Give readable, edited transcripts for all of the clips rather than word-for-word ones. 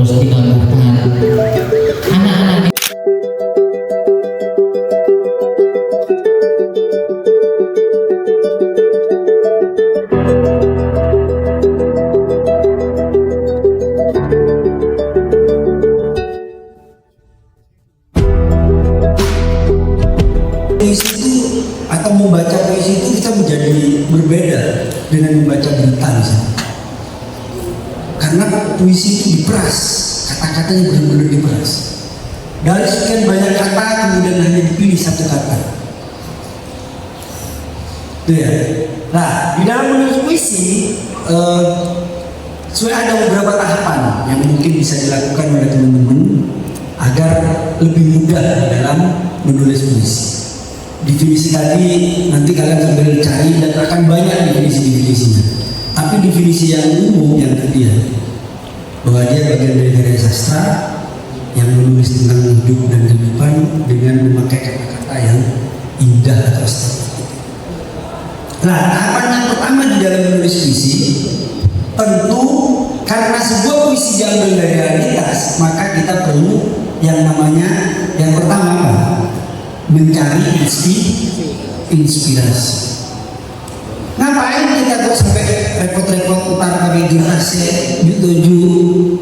terus digabungkan anak-anak. Puisi itu atau membaca puisi itu kita menjadi berbeda dengan membaca berita misalnya. Karena puisi itu diperas, kata-katanya benar-benar diperas. Dari sekian banyak kata kemudian hanya dipilih satu kata. Itu ya. Nah, di dalam menulis puisi sudah ada beberapa tahapan yang mungkin bisa dilakukan oleh teman-teman agar lebih mudah dalam menulis puisi. Definisi tadi nanti kalian sambil cari dan akan banyak definisinya. Tapi definisi yang umum yang tadi ya, bahwa dia bagian dari karya sastra yang menulis tentang hidup dan kehidupan dengan memakai kata-kata yang indah atau estetik. Nah, tahapan yang pertama di dalam menulis puisi, tentu karena sebuah puisi diambil dari realitas, maka kita perlu yang namanya yang pertama apa? Mencari inspirasi. Ngapain kita kok sampai repot-repot utar pakai girase tujuh?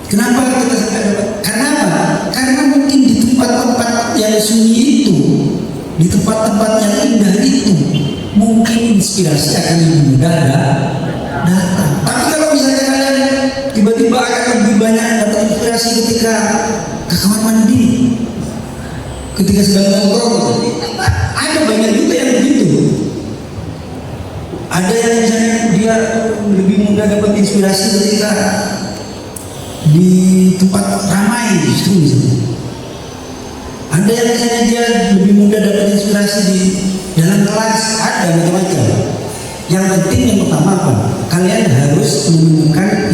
Kenapa kita sampai dapat? Karena apa? Karena mungkin di tempat-tempat yang sunyi itu, di tempat-tempat yang indah itu, mungkin inspirasi akan lebih mudah datang. Tapi kalau misalnya kalian tiba-tiba akan lebih banyak dapat inspirasi ketika ke kamar mandi, ketika sedang nongkrong, ada banyak juga yang begitu. Ada yang misalnya dia lebih mudah dapat inspirasi ketika di tempat ramai justru misalnya. Ada yang misalnya dia lebih mudah dapat inspirasi di dalam kelas, ada macam-macam. Yang penting yang pertama apa? Kalian harus menemukan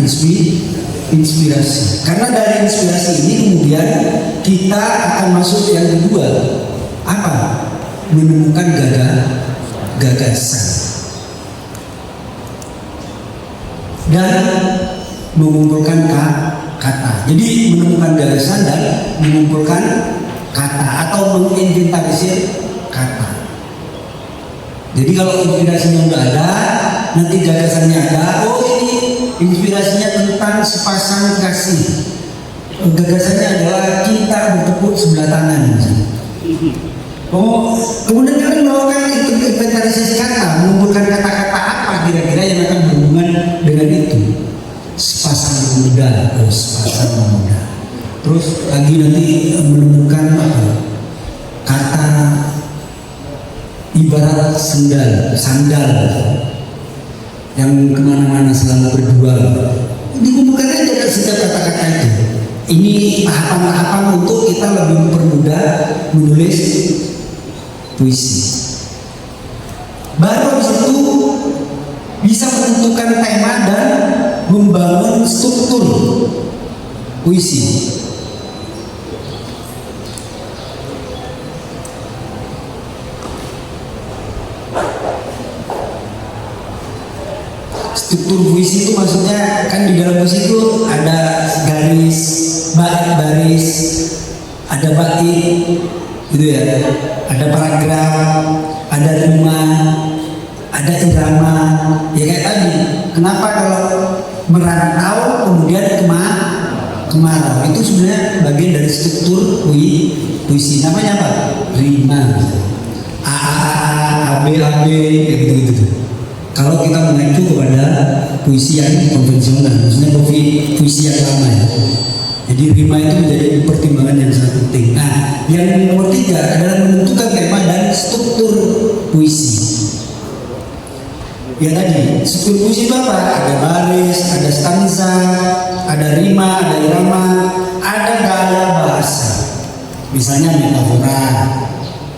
inspirasi. Karena dari inspirasi ini kemudian kita akan masuk yang kedua. Apa? Menemukan gagasan. Dan mengumpulkan kata. Jadi menemukan gagasan dan mengumpulkan kata atau menginventarisir kata. Jadi kalau inspirasinya udah ada, nanti gagasannya ada. Oh, ini inspirasinya tentang sepasang kasih. Gagasannya adalah kita bertepuk sebelah tangan. Oh, kemudian kalian melakukan inventarisasi kata, mengumpulkan kata-kata apa kira-kira yang akan berhubungan dengan itu. Sepasang pemuda, sepasang pemuda. Terus lagi nanti menemukan apa? Kata ibarat sandal yang kemana-mana selama berdua. Dikumpulkan aja setiap kata-kata itu. Ini tahapan-tahapan untuk kita lebih mempermudah menulis puisi. Baru habis itu bisa menentukan tema dan membangun struktur puisi. Struktur puisi itu maksudnya kan di dalam puisi itu ada garis, baris, ada bait, gitu ya. Ada paragraf, ada rima, ada irama. Ya kayak tadi. Kenapa kalau merantau kemudian kemarau itu sebenarnya bagian dari struktur puisi. Namanya apa? Rima. A B gitu. Kalau kita mengacu kepada puisi yang konvensional, maksudnya puisi yang lama ya. Jadi rima itu menjadi pertimbangan yang sangat penting. Nah, yang nomor 3 adalah menentukan tema dan struktur puisi. Ya tadi, struktur puisi itu apa? Ada baris, ada stanza, ada rima, ada irama, ada gaya bahasa. Misalnya metafora,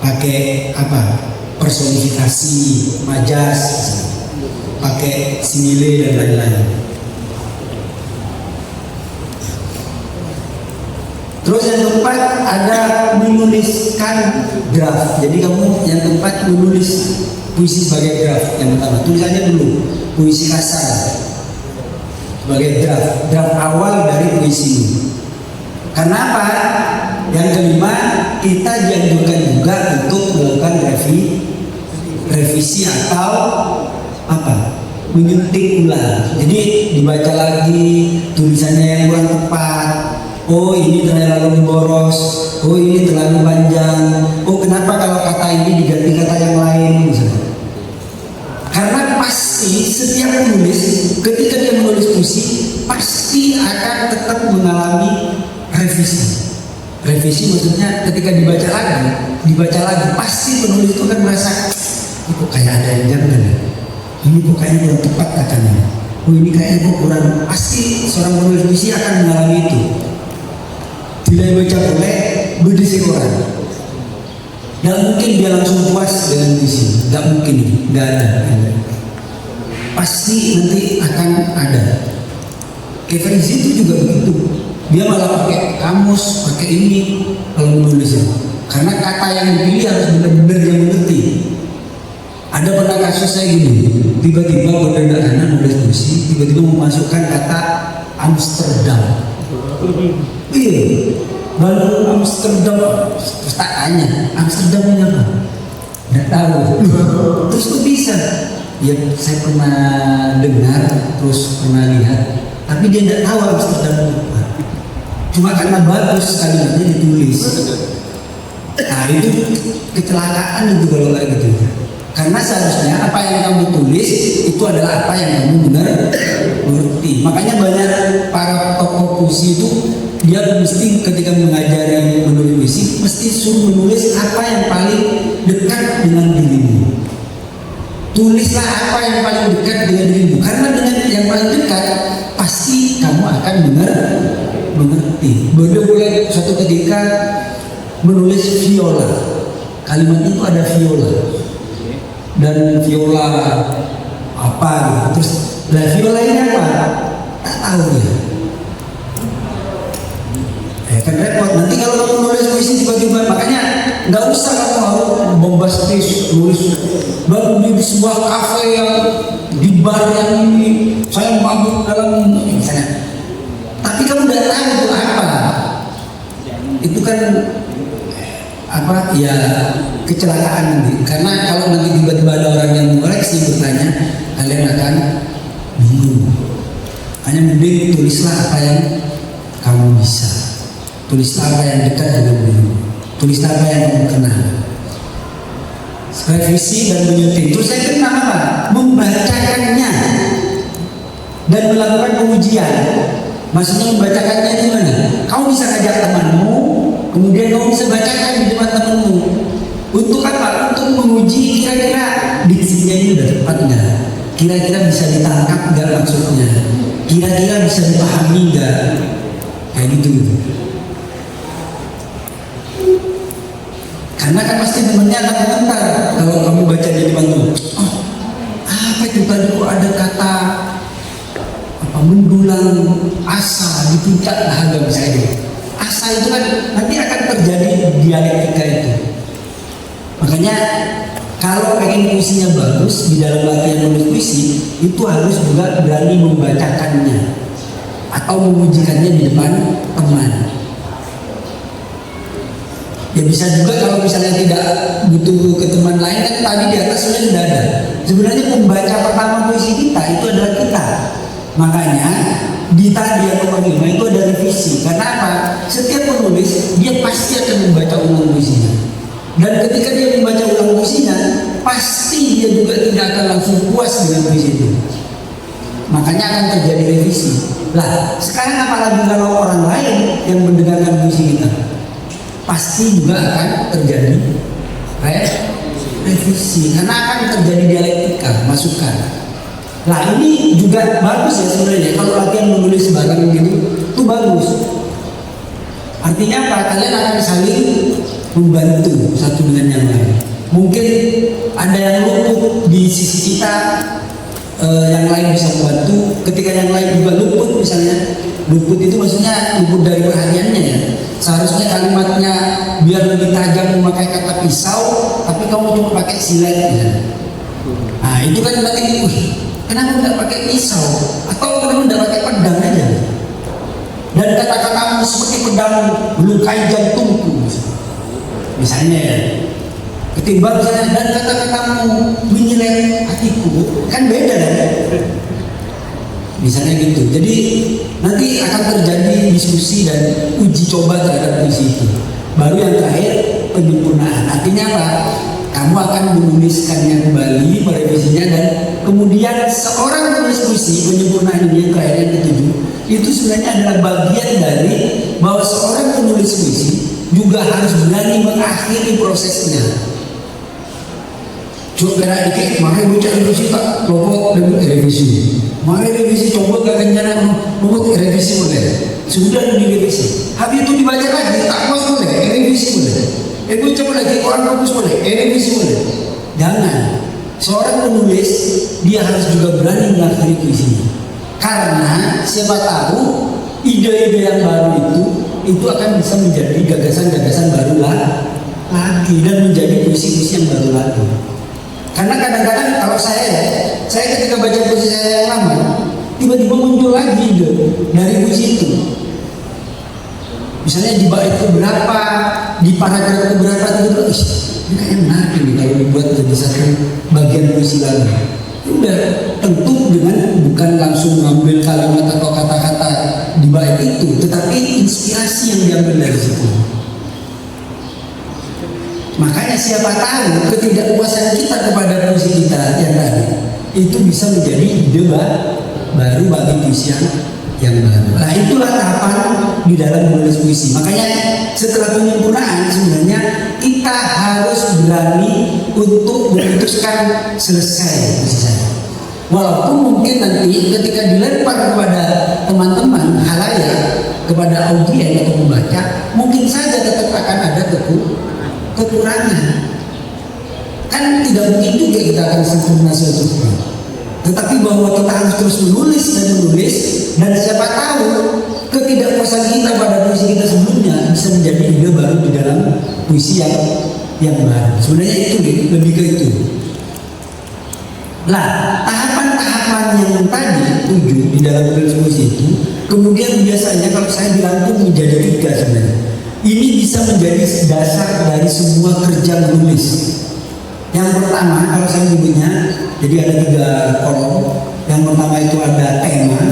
pakai apa? Personifikasi, majas, pakai simile dan lain-lain. Terus yang keempat ada menuliskan draft. Jadi kamu yang keempat menulis puisi sebagai draft. Yang pertama tulis aja dulu puisi kasar. sebagai draft awal dari puisi ini. Karena apa? Yang kelima, kita dianjurkan juga untuk melakukan revisi atau apa? Menyuntik ulang. Jadi dibaca lagi tulisannya yang kurang tepat. Oh, ini terlalu boros. Oh, ini terlalu panjang. Oh, kenapa kalau kata ini diganti kata yang lain misalnya. Karena pasti setiap penulis ketika dia menulis puisi pasti akan tetap mengalami revisi. Revisi maksudnya ketika dibaca lagi pasti penulis itu kan merasa ini kok kayak ada yang janggal ya? Ini kok kayaknya kurang tepat katanya. Oh, ini kayaknya kok kurang. Pasti seorang penulis puisi akan mengalami itu. Bila baca boleh berdisi orang. Gak mungkin dia langsung puas dengan puisi. Gak mungkin, gak ada. Pasti nanti akan ada. Kayak Farizi itu juga begitu. Dia malah pakai kamus, pakai ini kalau menulisnya. Karena kata yang dipilih harus benar-benar yang mengerti. Ada pernah kasus saya gini, tiba-tiba berdana nulis puisi, tiba-tiba memasukkan kata Amsterdam. Iya, baru Amsterdam, terus tak tanya, Amsterdam ini apa? Nggak tahu. Terus kok bisa? Ya saya pernah dengar, terus pernah lihat, tapi dia nggak tahu Amsterdam itu apa. Cuma karena bagus kalimatnya ditulis. Nah itu kecelakaan itu kalau kayak gitu. Karena seharusnya apa yang kamu tulis itu adalah apa yang kamu benar mengerti. Makanya banyak para tokoh puisi itu dia mesti ketika mengajari menulis puisi mesti suruh menulis apa yang paling dekat dengan dirimu. Tulislah apa yang paling dekat dengan dirimu. Karena dengan yang paling dekat pasti kamu akan mengerti. Boleh suatu ketika menulis viola. Kalimat itu ada viola. Dan viola apa gitu. Terus viola ini apa? Tak tahu ya. Kan repot. Nanti kalau kamu nulis puisi tiba-tiba, makanya nggak usah kamu harus bombastis nulis baru di sebuah kafe yang di bar yang ini saya mabuk dalam misalnya. Tapi kamu udah tahu itu apa? Itu kan apa ya, kecelakaan nanti. Karena kalau nanti tiba-tiba ada orang yang mengoreksi bertanya, kalian akan bingung. Hanya mending tulislah apa yang kamu bisa, tulislah apa yang dekat dengan dirimu, tulislah apa yang kamu kenal. Revisi dan menyuntik. Terus saya kenal apa? Membacakannya dan melakukan pengujian. Maksudnya membacakannya itu mana? Kamu bisa ngajak temanmu, kemudian kamu bisa bacakan di depan temanmu. Untuk apa? Untuk menguji kira-kira diksinya ini udah tepat nggak? Kira-kira bisa ditangkap nggak maksudnya? Kira-kira bisa dipahami nggak? Kayak gitu. Karena kan pasti temennya akan komentar kalau kamu baca di depan tuh. Oh, apa itu tadi kok ada kata apa mendulang asa di puncak dahaga misalnya. Asa itu kan nanti akan terjadi dialektika itu. Makanya kalau pengen puisinya bagus di dalam latihan menulis puisi itu harus juga berani membacakannya atau mengujikannya di depan teman. Ya bisa juga kalau misalnya tidak butuh ke teman lain kan tadi di atas sudah ada. Sebenarnya pembaca pertama puisi kita itu adalah kita. Makanya di tadi yang nomor 5 itu ada revisi. Karena apa? Setiap penulis dia pasti akan membaca ulang puisinya. Dan ketika dia membaca ulang puisinya, pasti dia juga tidak akan langsung puas dengan puisi itu. Makanya akan terjadi revisi. Lah, sekarang apalagi kalau orang lain yang mendengarkan puisi kita, pasti juga akan terjadi revisi. Karena akan terjadi dialektika, masukan. Nah ini juga bagus ya sebenarnya kalau latihan menulis bareng gitu, itu bagus. Artinya apa? Kalian akan saling membantu satu dengan yang lain. Mungkin ada yang luput di sisi kita, yang lain bisa membantu. Ketika yang lain juga luput misalnya, luput itu maksudnya luput dari perhatiannya ya. Seharusnya kalimatnya biar lebih tajam memakai kata pisau, tapi kamu cuma pakai silet ya. Nah itu kan berarti kenapa tidak pakai pisau atau kenapa tidak pakai pedang? sedang melukai jantungku, misalnya ya. Ketimbang saya dan kata-katamu menyilai hatiku, kan beda kan? Misalnya gitu. Jadi nanti akan terjadi diskusi dan uji coba terhadap puisi itu. Baru yang terakhir penyempurnaan. Artinya apa? Kamu akan menuliskannya kembali, merevisinya, dan kemudian seorang penulis puisi penyempurnaan ini yang terakhir yang ketujuh itu sebenarnya adalah bagian dari bahwa seorang penulis puisi juga harus berani mengakhiri prosesnya. Coba kena dikit, makanya baca revisi tak lopot revisi. Makanya revisi coba gak kencana lopot revisi boleh. Sudah direvisi. Habis itu dibaca lagi, tak puas boleh, revisi boleh. Coba lagi orang bagus boleh, revisi boleh. Jangan. Seorang penulis dia harus juga berani mengakhiri puisinya. Karena siapa tahu ide-ide yang baru itu akan bisa menjadi gagasan-gagasan baru lagi dan menjadi puisi-puisi yang baru lagi. Karena kadang-kadang kalau saya ketika baca puisi saya yang lama, tiba-tiba muncul lagi ide dari puisi itu. Misalnya di bait keberapa, di paragraf keberapa itu, ini kayaknya menarik nih kalau dibuat jadi satu bagian puisi lagi. Udah tentu dengan bukan langsung ngambil kalimat atau kata-kata di bait itu, tetapi inspirasi yang diambil dari situ. Makanya siapa tahu ketidakpuasan kita kepada puisi kita yang tadi itu bisa menjadi ide baru bagi puisi yang baru. Nah itulah tahapan di dalam menulis puisi. Makanya setelah penyempurnaan sebenarnya kita harus berani untuk memutuskan selesai puisi saya. Walaupun mungkin nanti ketika dilempar kepada teman-teman halayak, kepada audiens atau pembaca, mungkin saja tetap akan ada kekurangan. Kan tidak mungkin juga kita akan sempurna sempurna. Tetapi bahwa kita harus terus menulis dan siapa tahu ketidakpuasan kita pada puisi kita sebelumnya bisa menjadi ide baru di dalam puisi yang baru. Sebenarnya itu lebih ke itu. Nah, tahapan-tahapan yang tadi 7 di dalam menulis puisi itu, kemudian biasanya kalau saya dirangkum menjadi 3 sebenarnya. Ini bisa menjadi dasar dari semua kerja menulis. Yang pertama, kalau saya menyebutnya, jadi ada 3 kolom. Yang pertama itu ada tema,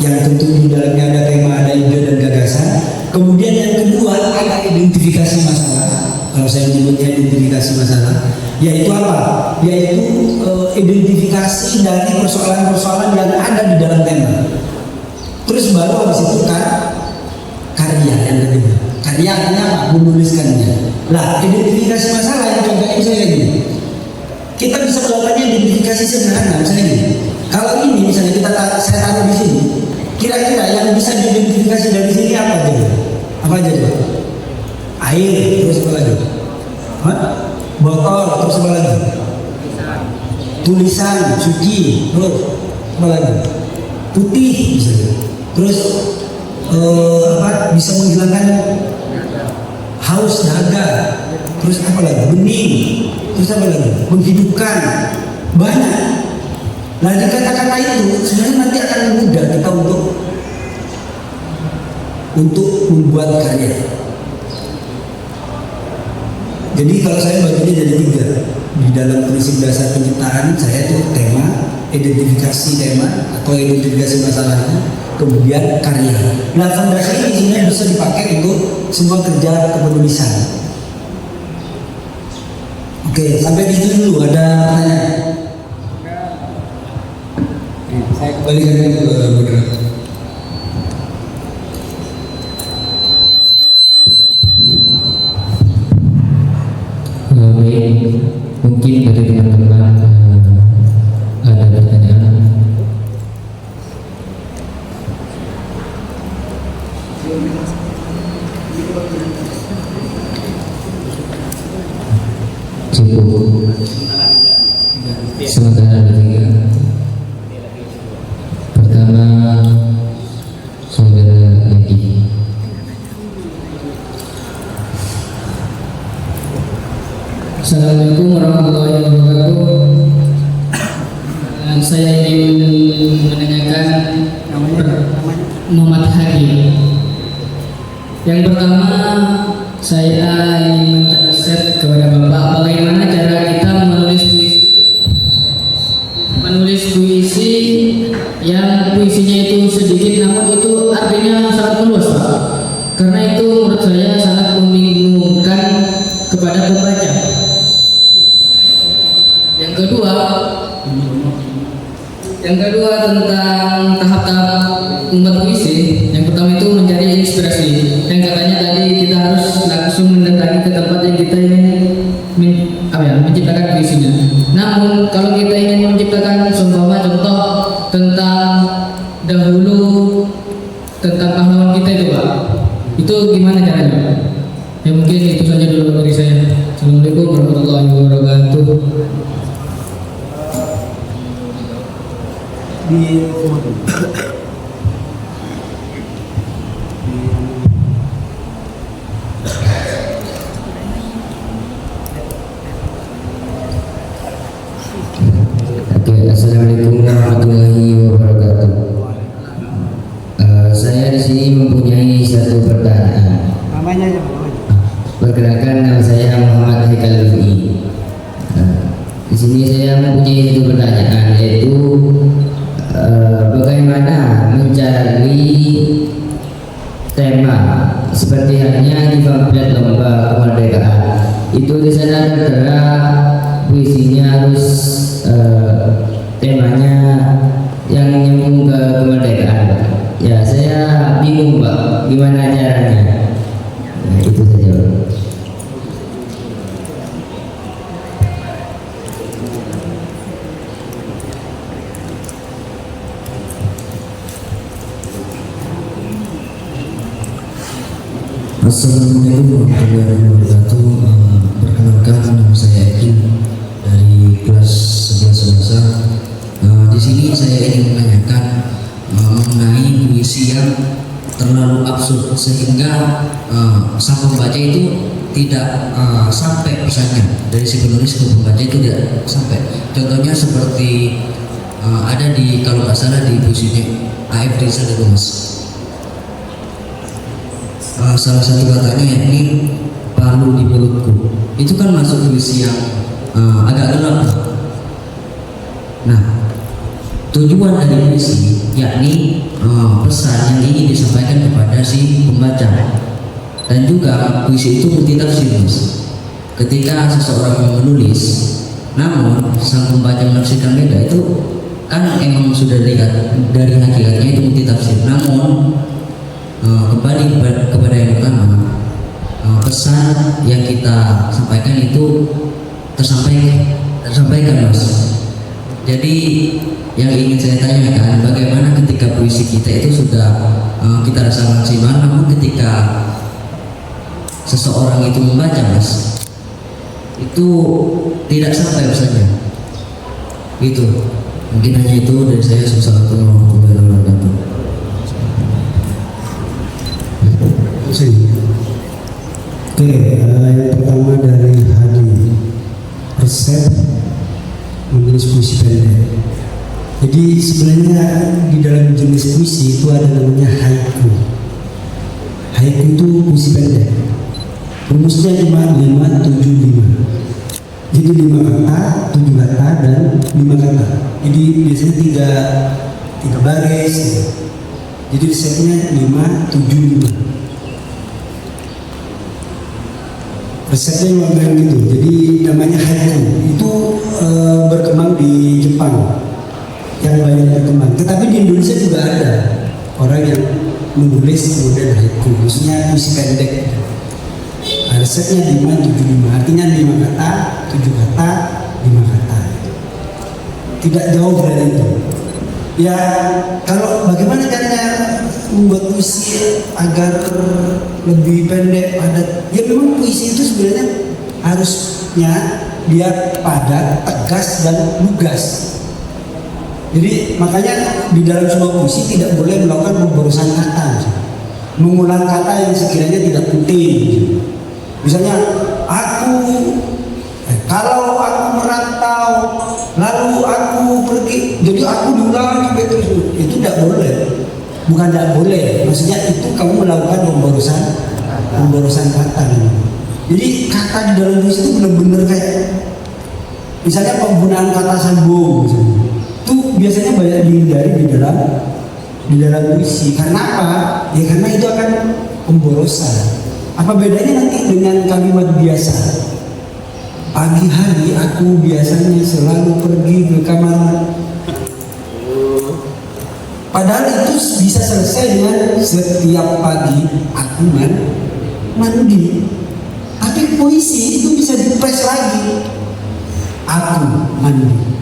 yang tentu di dalamnya ada tema, ada ide dan gagasan. Kemudian yang kedua ada identifikasi masalah. Kalau saya menyebutnya identifikasi masalah, yaitu apa? Yaitu identifikasi dari persoalan-persoalan yang ada di dalam tema. Terus baru habis itu karya yang kedua. Karya artinya apa? Menuliskannya. Lah, identifikasi masalah yang contohnya misalnya gini. Kita bisa melakukannya identifikasi sederhana, misalnya gini. Kalau ini misalnya saya taruh di sini, kira-kira yang bisa diidentifikasi dari sini apa aja? Apa aja? Air, terus apa lagi? Botol, terus apa lagi? Tulisan, suci, terus apa lagi? Putih, misalnya. Terus bisa menghilangkan haus dahaga, terus apa lagi? Bening, terus apa lagi? Menghidupkan, banyak. Nah di kata-kata itu sebenarnya nanti akan mudah kita untuk membuat karya. Jadi kalau saya baginya jadi 3 di dalam prinsip dasar penciptaan saya itu tema, identifikasi tema atau identifikasi masalahnya, kemudian karya. Nah fondasi ini sebenarnya bisa dipakai untuk semua kerja kepenulisan. Oke, sampai di situ dulu. Ada pertanyaan? Saya kembalikan ke moderator. Mungkin dari teman-teman ada pertanyaan. Cukup. Sementara ada 3. Pertama, saudara Edi. Assalamualaikum warahmatullahi wabarakatuh. Saya ingin menanyakan Muhammad Hadi. Yang pertama, saya ingin menasihati kepada Bapak bagaimana cara kita menulis puisi yang puisinya itu sedikit namun itu artinya sangat luas, Pak. Karena itu menurut saya sangat membingungkan kepada pembaca. Yang kedua tentang tahap-tahap membuat puisi. Yang pertama itu mencari inspirasi. Yang katanya tadi kita harus langsung mendatangi ke tempat yang kita ingin menciptakan puisinya. Namun kalau kita ingin menciptakan contoh tentang dahulu tentang pahlawan kita itu, Pak, itu gimana caranya, Pak? Ya mungkin itu saja dulu dari saya. Assalamualaikum warahmatullahi wabarakatuh. Oke, assalamualaikum warahmatullahi wabarakatuh. Saya di sini mempunyai satu pertanyaan. Namanya aja, Perkenalkan, nama saya Muhammad Haikal Lufi. Di sini saya mempunyai satu pertanyaan, yaitu bagaimana mencari tema seperti halnya di pamflet lomba kemerdekaan. Itu di sana tertera puisinya harus temanya yang nyambung ke kemerdekaan. Ya, saya bingung, Pak, gimana caranya. Nah, itu saja, Pak. Assalamualaikum warahmatullahi wabarakatuh. Perkenalkan, nama saya Ekin dari kelas 11 bahasa. Di sini saya ingin menanyakan mengenai puisi yang terlalu absurd sehingga sang pembaca itu tidak sampai pesannya dari si penulis ke pembaca itu tidak sampai. Contohnya seperti ada di, kalau nggak salah, di puisinya A.F. Rizal itu, Mas. Salah satu katanya yakni palu di mulutku. Itu kan masuk puisi yang agak gelap. Nah, tujuan dari puisi yakni pesan yang ingin disampaikan kepada si pembaca. Dan juga puisi itu multitafsir, Mas. Ketika seseorang yang menulis, namun sang pembaca menafsirkan beda, itu kan emang sudah dilihat dari hakikatnya itu multitafsir. Namun kembali kepada yang pertama, pesan yang kita sampaikan itu tersampaikan, Mas. Jadi yang ingin saya tanyakan, bagaimana ketika puisi kita itu sudah kita rasa maksimal, namun ketika seseorang itu membaca, Mas, itu tidak sampai pesannya. Gitu. Mungkin hanya itu dari saya. Assalamualaikum warahmatullahi wabarakatuh. Oke, yang pertama dari Hadi, resep menulis puisi pendek. Jadi sebenarnya di dalam jenis puisi itu ada namanya haiku. Haiku itu puisi pendek. Rumusnya 5-5-7-5. Jadi 5 kata, 7 kata, dan 5 kata. Jadi biasanya 3 baris. Jadi resepnya 5-7-5. Resepnya memang gitu. Jadi namanya haiku. Itu berkembang di Jepang, yang banyak berkembang. Tetapi di Indonesia juga ada orang yang menulis model haiku, maksudnya puisi pendek. Nah, resepnya 5-7-5, artinya 5 kata, 7 kata, 5 kata. Tidak jauh dari itu. Ya, kalau bagaimana caranya membuat puisi agar lebih pendek, padat? Ya memang puisi itu sebenarnya harusnya dia padat, tegas, dan lugas. Jadi makanya di dalam sebuah puisi tidak boleh melakukan pemborosan kata, mengulang kata yang sekiranya tidak penting. Misalnya kalau aku merantau, lalu aku pergi, jadi aku diulang sampai terus. Itu tidak boleh. Bukan tidak boleh, maksudnya itu kamu melakukan pemborosan pemborosan kata. Jadi kata di dalam puisi itu benar-benar kayak misalnya penggunaan kata sambung itu biasanya banyak dihindari di dalam puisi. Karena apa? Ya karena itu akan pemborosan. Apa bedanya nanti dengan kalimat biasa? Pagi hari aku biasanya selalu pergi ke kamar. Padahal itu bisa selesai dengan setiap pagi aku mandi. Tapi puisi itu bisa dipres lagi. Aku mandi.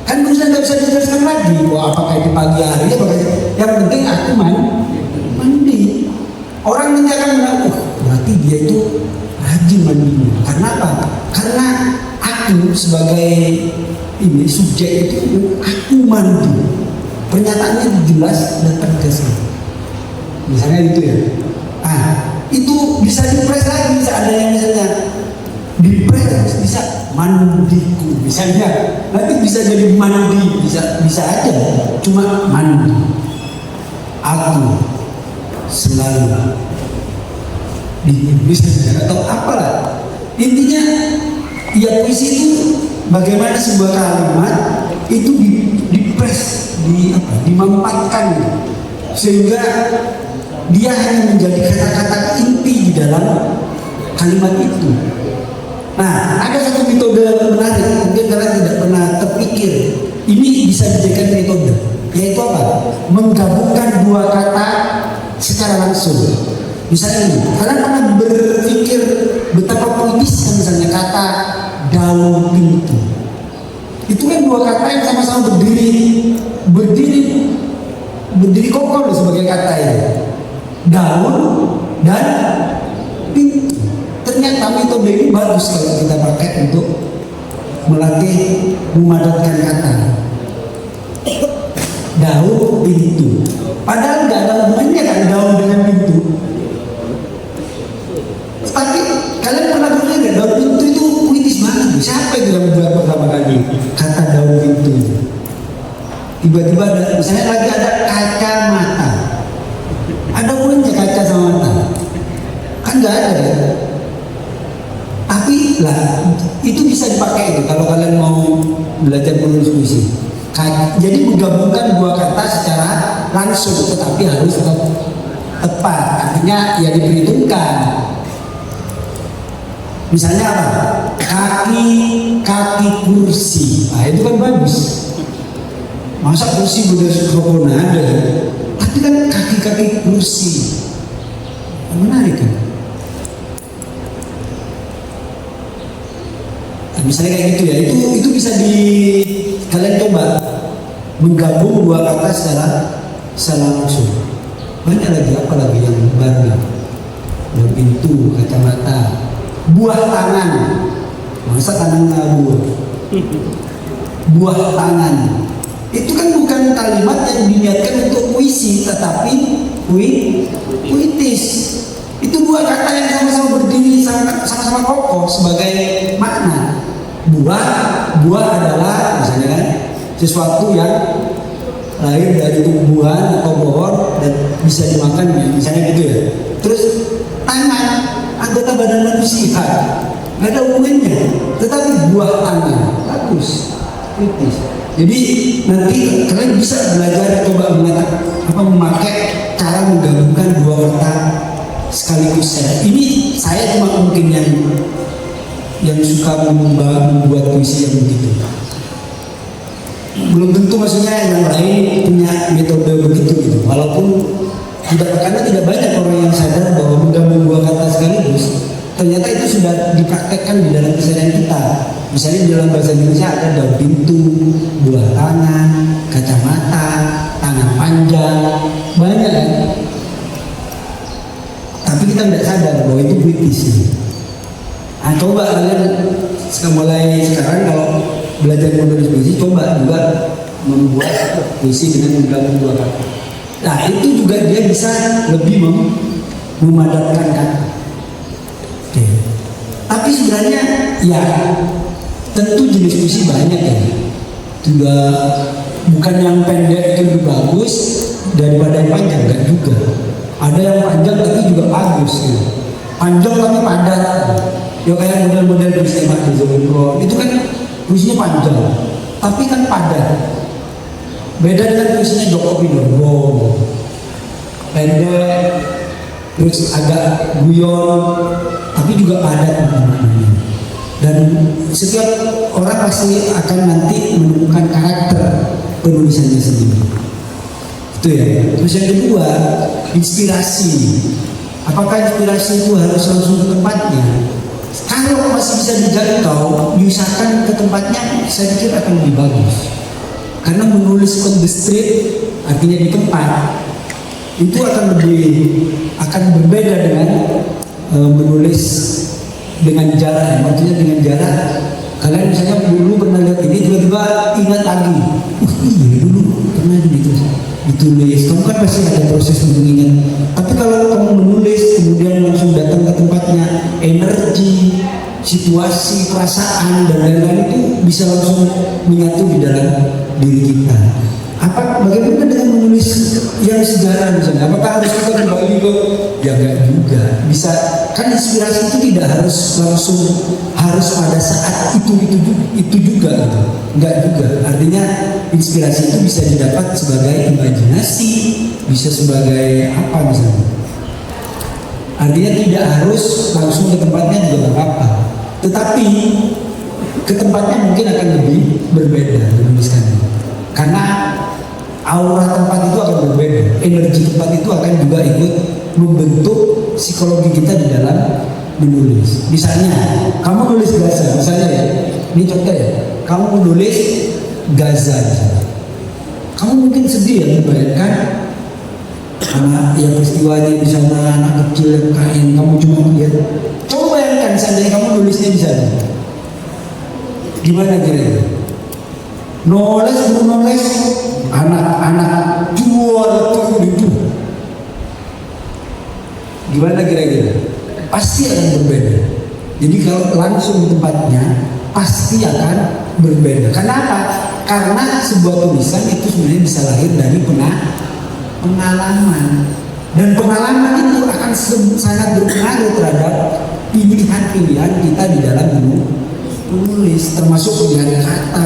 Kan berusaha nggak bisa dijelaskan lagi. Wah, apakah itu pagi hari? Yang penting aku mandi. Orang nanti akan mengaku, berarti dia itu rajin mandinya. Karena apa? Karena aku sebagai ini subjek itu aku mandi. Pernyataannya jelas dan tegas. Misalnya gitu ya. Itu bisa dipres lagi seandainya misalnya dipres bisa mandiku misalnya. Nanti bisa jadi mandi, bisa aja. Cuma mandi. Aku selalu bisa atau apalah. Intinya ya puisi itu bagaimana sebuah kalimat itu dipres, dimampatkan sehingga dia hanya menjadi kata-kata inti di dalam kalimat itu. Nah, ada satu metode menarik, mungkin kalian tidak pernah terpikir. Ini bisa dijadikan metode, yaitu apa? Menggabungkan dua kata secara langsung. Misalnya ini, kalian pernah berpikir betapa puitisnya misalnya kata daun pintu. Itu kan dua kata yang sama-sama berdiri kokoh sebagai kata ini. Daun dan pintu. Ternyata metode ini bagus kalau kita pakai untuk melatih memadatkan kata. Daun pintu. Padahal nggak ada hubungannya kan daun dengan pintu. Tapi kalian pernah berpikir daun pintu itu puitis banget. Siapa yang bilang pertama kali kata daun pintu? Tiba-tiba ada, misalnya lagi ada kacamata. Ada hubungannya kaca sama mata? Kan nggak ada ya? Tapi lah itu bisa dipakai kalau kalian mau belajar menulis puisi. Jadi menggabungkan dua kata secara langsung, tetapi harus tepat. Artinya ya diperhitungkan. Misalnya apa? Kaki kursi. Nah itu kan bagus. Masa kursi berdasarkan ada? Tapi kan kaki kursi. Menarik kan? Nah, misalnya kayak gitu ya. Itu bisa kalian coba menggabung dua kata secara langsung. Banyak lagi, apa lagi yang baru? Pintu, kacamata. Buah tangan, masa tangan ngabur. Buah tangan, itu kan bukan kalimat yang diniatkan untuk puisi, tetapi puitis. Itu dua kata yang sama-sama berdiri, sama-sama kokoh sebagai makna. Buah adalah misalnya kan sesuatu yang lahir dari tumbuhan atau pohon dan bisa dimakan, misalnya gitu ya. Terus tangan, anggota badan manusia, nggak ada hubungannya, tetapi buah tangan bagus, kritis. Jadi nanti kalian bisa belajar coba memakai cara menggabungkan dua kata sekaligus. Ini saya cuma mungkin yang suka membuat puisi yang begitu. Belum tentu maksudnya yang lain punya metode begitu gitu. Walaupun karena tidak banyak orang yang sadar bahwa menggabung dua kata sekaligus ternyata itu sudah dipraktekkan di dalam keseharian kita. Misalnya di dalam bahasa Indonesia ada daun pintu, buah tangan, kacamata, tangan panjang, banyak kan? Tapi kita tidak sadar bahwa itu puitis. Nah, coba kalian mulai sekarang kalau belajar menulis puisi, coba juga membuat puisi dengan menggabung dua kata. Nah itu juga dia bisa lebih memadatkan kata. Oke. Tapi sebenarnya ya tentu jenis puisi banyak ya. Juga bukan yang pendek itu lebih bagus daripada yang panjang, enggak juga. Ada yang panjang tapi juga bagus gitu. Panjang tapi padat. Ya kayak model-model puisi Mas Zul itu kan puisinya panjang, tapi kan padat. Beda dengan puisinya Joko Widodo, pendek, terus agak guyon, tapi juga padat maknanya. Dan setiap orang pasti akan nanti menemukan karakter penulisannya sendiri. Itu ya. Terus yang kedua, inspirasi. Apakah inspirasi itu harus langsung ke tempatnya? Kalau masih bisa dijangkau, diusahakan ke tempatnya, saya pikir akan lebih bagus. Karena menulis on the street, artinya di tempat, itu akan berbeda dengan menulis dengan jarak. Maksudnya dengan jarak, kalian misalnya dulu pernah lihat ini, tiba-tiba ingat lagi, iya dulu pernah ditulis. Kamu kan pasti ada proses untuk ingat. Tapi kalau kamu menulis kemudian langsung datang ke tempatnya, energi, situasi, perasaan dan lain-lain itu bisa langsung menyatu di dalam diri kita. Bagaimana dengan menulis yang sejarah misalnya? Apakah harus kita kembali ke? Ya enggak juga. Bisa kan inspirasi itu tidak harus langsung harus pada saat itu juga gitu. Enggak juga. Artinya inspirasi itu bisa didapat sebagai imajinasi, bisa sebagai apa misalnya. Artinya tidak harus langsung ke tempatnya juga apa-apa. Tetapi ke tempatnya mungkin akan lebih berbeda menuliskannya. Karena aura tempat itu akan berbeda, energi tempat itu akan juga ikut membentuk psikologi kita di dalam menulis. Misalnya, kamu nulis Gaza, misalnya ya, ini contoh ya, kamu menulis Gaza, kamu mungkin sedih ya membayangkan anak yang peristiwanya di sana, anak kecil yang kain, kamu cuma lihat. Coba bayangkan seandainya kamu nulisnya di sana, gimana kira-kira? Nulis anak-anak jual itu gimana kira-kira? Pasti akan berbeda. Jadi kalau langsung di tempatnya pasti akan berbeda. Kenapa? Karena sebuah tulisan itu sebenarnya bisa lahir dari pengalaman, dan pengalaman itu akan sangat berpengaruh terhadap pilihan-pilihan kita di dalam menulis, termasuk pilihan kata.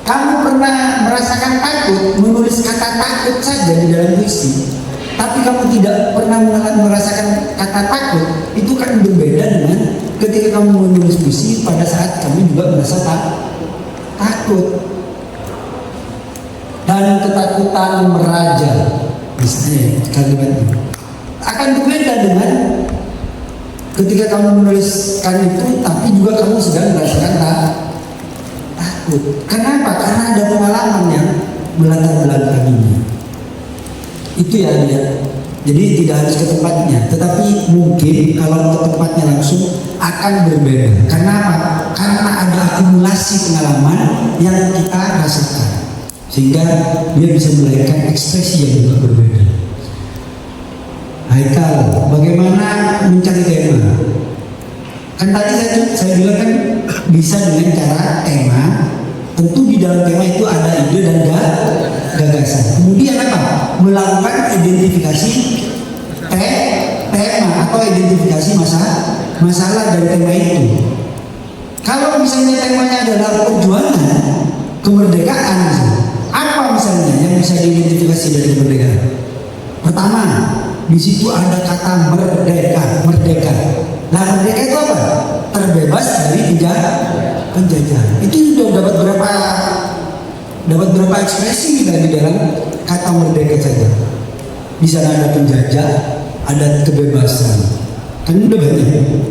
Kamu pernah merasakan takut, menulis kata takut saja di dalam puisi, tapi kamu tidak pernah merasakan kata takut, itu kan berbeda dengan ketika kamu menulis puisi pada saat kamu juga merasa takut. Dan ketakutan meraja, misalnya kalimat ini akan berbeda dengan ketika kamu menuliskan itu, tapi juga kamu sedang merasakan takut. Kenapa? Karena ada pengalaman yang melatar belakanginya. Itu ya. Jadi tidak harus ke tempatnya, tetapi mungkin kalau ke tempatnya langsung akan berbeda. Karena apa? Karena ada akumulasi pengalaman yang kita rasakan, sehingga dia bisa melahirkan ekspresi yang juga berbeda. Haikal, bagaimana mencari tema? Kan tadi saya bilang kan bisa dengan cara tema. Tentu di dalam tema itu ada ide dan gagasan. Kemudian apa? Melakukan identifikasi tema atau identifikasi masalah dari tema itu. Kalau misalnya temanya adalah perjuangan kemerdekaan, apa misalnya yang bisa diidentifikasi dari kemerdekaan? Pertama, di situ ada kata merdeka. Nah, merdeka itu apa? Terbebas dari penjajahan. Itu sudah dapat berapa ekspresi kita di dalam kata merdeka saja. Di sana ada penjajah, ada kebebasan. Kan udah banyak.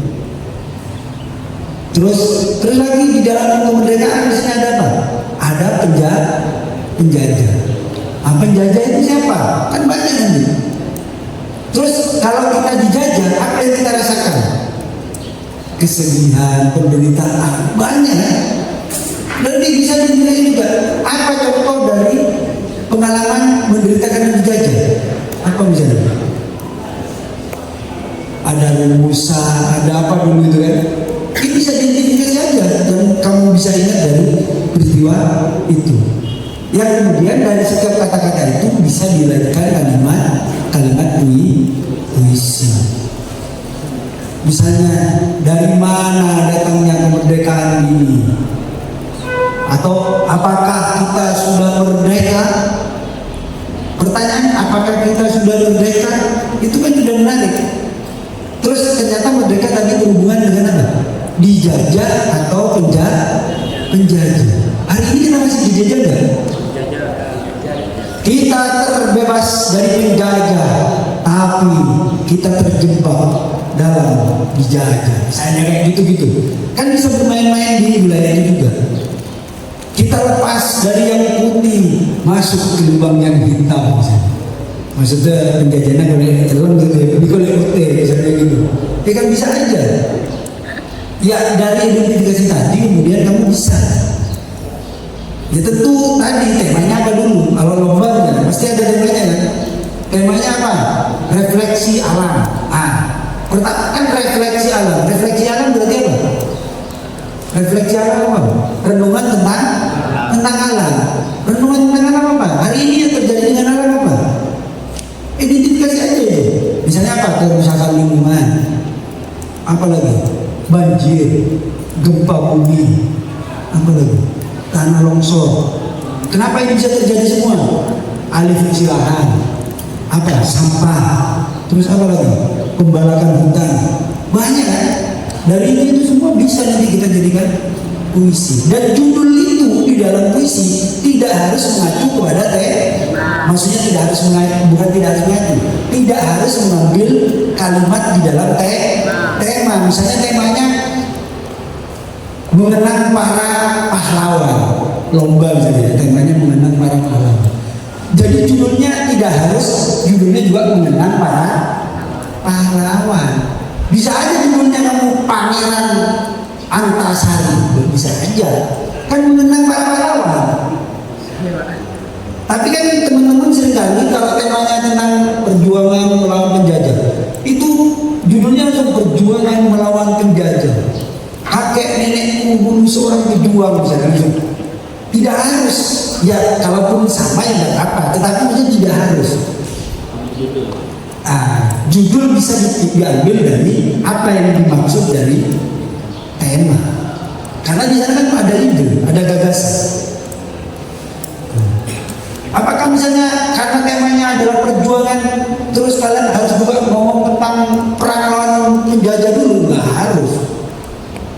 Terus lagi di dalam kemerdekaan di sini ada apa? Ada penjajah. Penjajah itu siapa? Kan banyak ini. Terus kalau kita dijajah, apa yang kita rasakan? Kesedihan, penderitaan, banyak. Dan bisa dinilai juga. Apa contoh dari pengalaman menderita karena dijajah? Apa misalnya? Ada rumusa, ada apa dulu itu kan? Ini bisa diidentifikasi aja yang kamu bisa ingat dari peristiwa itu. Yang kemudian dari setiap kata-kata itu bisa dilahirkan kalimat puisi. Misalnya, dari mana datangnya kemerdekaan ini? Atau apakah kita sudah merdeka? Pertanyaan, apakah kita sudah merdeka? Itu kan sudah menarik. Terus ternyata merdeka tadi berhubungan dengan apa? Dijajah atau penjajah. Hari ini kita masih dijajah nggak? Kita terbebas dari penjajah, tapi kita terjebak dalam dijajah. Misalnya kayak gitu-gitu. Kan bisa bermain-main di wilayah ini juga. Kita lepas dari yang putih, masuk ke lubang yang hitam. Maksudnya penjajahannya boleh telan gitu ya, tapi boleh putih misalnya gitu. Ya kan bisa aja. Ya dari identifikasi tadi kemudian kamu bisa. Ya tentu tadi temanya apa dulu? Kalau lombanya pasti ada temanya kan. Temanya apa? Refleksi alam. Pertama kan refleksi alam. Refleksi alam berarti apa? Refleksi alam apa? Renungan tentang alam. Renungan tentang alam apa? Hari ini yang terjadi dengan alam apa? Identifikasi aja itu. Misalnya apa? Kerusakan lingkungan. Apa lagi? Banjir, gempa bumi. Apa lagi? Tanah longsor. Kenapa ini bisa terjadi semua? Alih fungsi lahan. Apa? Sampah. Terus apa lagi? Pembalakan hutan. Banyak kan? Dari itu semua bisa nanti kita jadikan puisi. Dan judul itu di dalam puisi tidak harus mengacu kepada tema. Maksudnya tidak harus tidak harus mengambil kalimat di dalam tema. Misalnya temanya mengenang para pahlawan, lomba misalnya. Temanya mengenang para pahlawan. Jadi judulnya tidak harus judulnya juga mengenang para pahlawan. Bisa aja judulnya kamu Pangeran Antasari, bisa aja. Kan mengenang para pahlawan. Tapi kan teman-teman seringkali kalau temanya tentang perjuangan melawan penjajah, itu judulnya langsung perjuangan melawan penjajah. Kakek nenekku dulu seorang pejuang misalnya. Tidak harus. Ya kalaupun sama ya tidak apa. Tetapi maksudnya tidak harus. Judul bisa diambil dari apa yang dimaksud dari tema. Karena di sana kan ada ide, ada gagasan. Apakah misalnya karena temanya adalah perjuangan, terus kalian harus juga ngomong tentang perang lawan penjajah dulu? Nggak harus.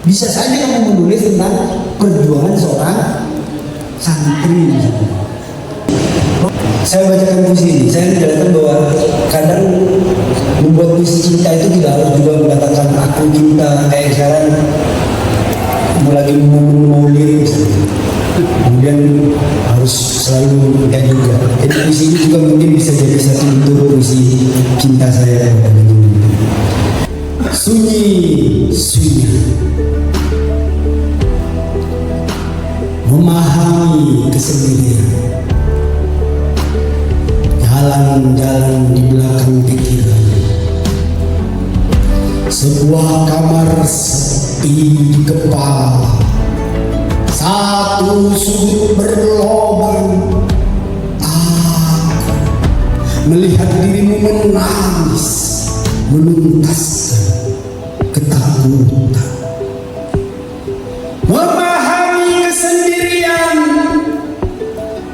Bisa saja kamu menulis tentang perjuangan seorang santri. Saya bacakan puisi ini. Saya menjelaskan bahwa kadang membuat puisi cinta itu tidak harus juga mengatakan aku cinta kayak sekarang lagi mau lirik, kemudian harus selalu kayak juga. Jadi puisi ini juga mungkin bisa jadi satu bentuk puisi cinta saya. Sunyi, memahami kesendirian, jalan-jalan di belakang pikiran, sebuah kamar sepi di kepala, satu sudut berlobang. Aku melihat dirimu menangis, menuntaskan ketakutan. Memahami kesendirian,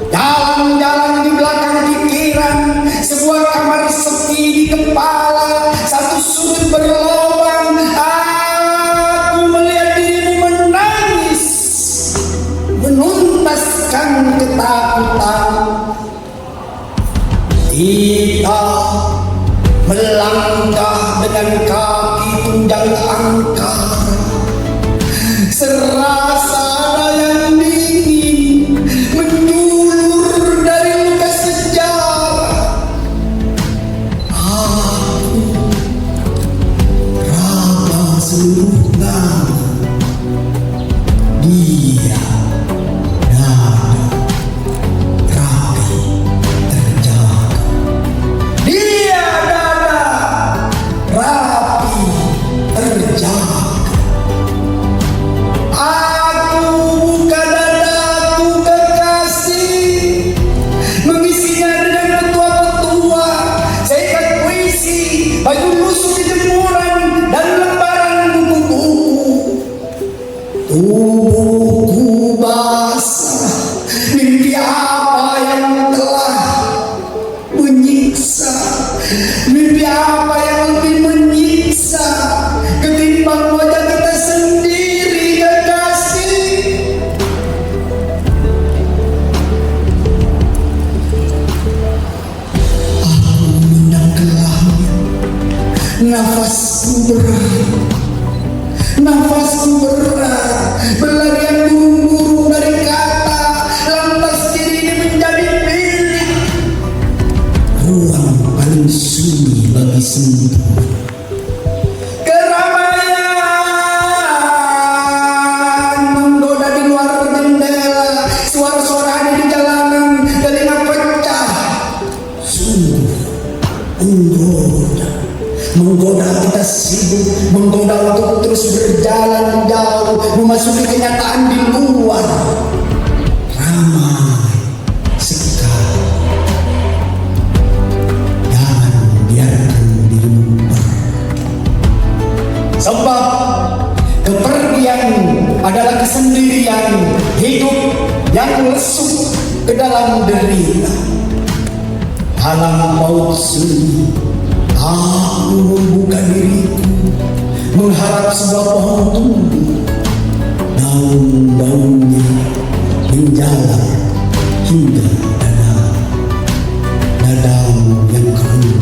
jalan-jalan di belakang pikiran, sebuah kamar sepi di kepala, satu sudut berlobang. Aku melihat dirimu menangis, menuntaskan ketakutan. Kita melangkah dengan kaki tunjang angkara, serasa yang dingin menjulur dari luka sejarah. Aku raba seluruh nama, dia dada rapi terjaga. Dia dada rapi terjaga. baju lusuh di jemuran dan lembaran buku-buku. Tubuhku basah, mimpi apa yang telah menyiksa, mimpi apa yang lebih menyiksa ketimbang wajah kita sendiri, kekasih. Aku memandang ke langit, nafasku berat, nafasku berat, berlarian burung-burung dari kata, lantas diri ini menjadi milik. Ruang paling sunyi bagi sentuh. Keramaian menggoda di luar jendela, suara-suara ada di jalanan, telinga pecah. Sungguh menggoda kita sibuk, menggoda untuk terus berjalan jauh, memasuki kenyataan di luar. Ramai sekali. Jangan biarkan dirimu pergi. Sebab kepergian adalah kesendirian, hidup yang lesuk ke dalam derita. Alam maut sunyi, aku membuka diriku, mengharap sebuah pohon tumbuh, daun-daunnya menjalar hingga dadang yang keruh.